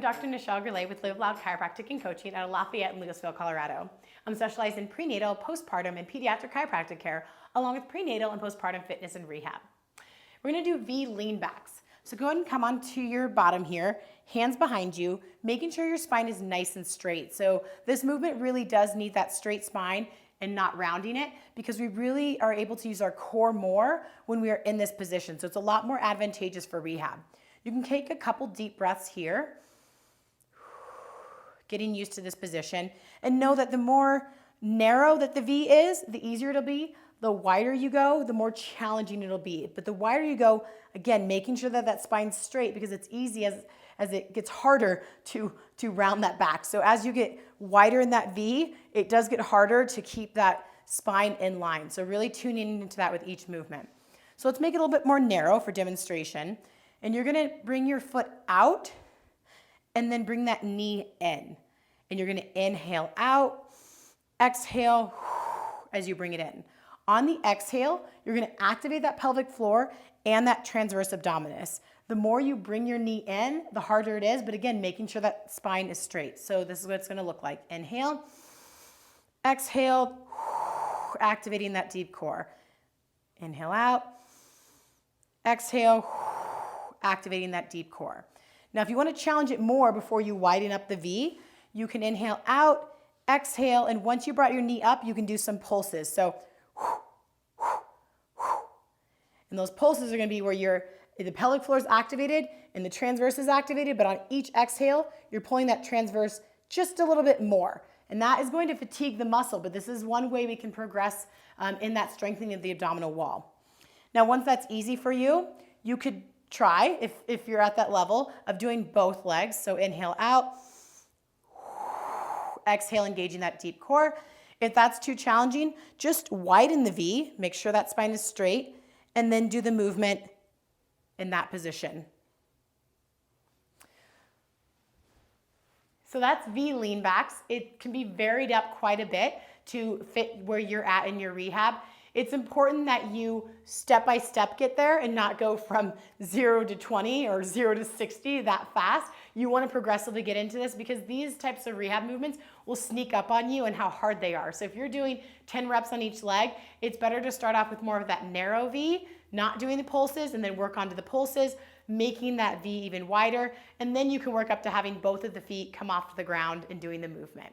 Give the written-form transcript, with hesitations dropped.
Dr. Nichelle Gurule with Loud Chiropractic and Coaching out of Lafayette and Louisville, Colorado. I'm specialized in prenatal, postpartum, and pediatric chiropractic care, along with prenatal and postpartum fitness and rehab. We're going to do V lean backs. So go ahead and come onto your bottom here, hands behind you, making sure your spine is nice and straight. So this movement really does need that straight spine and not rounding it, because we really are able to use our core more when we are in this position. So it's a lot more advantageous for rehab. You can take a couple deep breaths here, getting used to this position, and know that the more narrow that the V is, the easier it'll be. The wider you go, the more challenging it'll be. But the wider you go, again, making sure that that spine's straight, because it's easy as it gets harder to round that back. So as you get wider in that V, it does get harder to keep that spine in line. So really tuning into that with each movement. So let's make it a little bit more narrow for demonstration. And you're gonna bring your foot out and then bring that knee in. And you're gonna inhale out, exhale as you bring it in. On the exhale, you're gonna activate that pelvic floor and that transverse abdominis. The more you bring your knee in, the harder it is, but again, making sure that spine is straight. So this is what it's gonna look like. Inhale, exhale, activating that deep core. Inhale out, exhale, activating that deep core. Now, if you want to challenge it more before you widen up the V, you can inhale out, exhale, and once you brought your knee up, you can do some pulses. So, and those pulses are going to be where the pelvic floor is activated and the transverse is activated, but on each exhale, you're pulling that transverse just a little bit more. And that is going to fatigue the muscle, but this is one way we can progress in that strengthening of the abdominal wall. Now, once that's easy for you, you could try, if you're at that level, of doing both legs. So inhale out, exhale, engaging that deep core. If that's too challenging, just widen the V, make sure that spine is straight, and then do the movement in that position. So that's V lean backs. It can be varied up quite a bit to fit where you're at in your rehab. It's important that you step by step get there and not go from 0 to 20 or 0 to 60 that fast. You want to progressively get into this, because these types of rehab movements will sneak up on you and how hard they are. So if you're doing 10 reps on each leg, it's better to start off with more of that narrow V, not doing the pulses, and then work onto the pulses, making that V even wider. And then you can work up to having both of the feet come off the ground and doing the movement.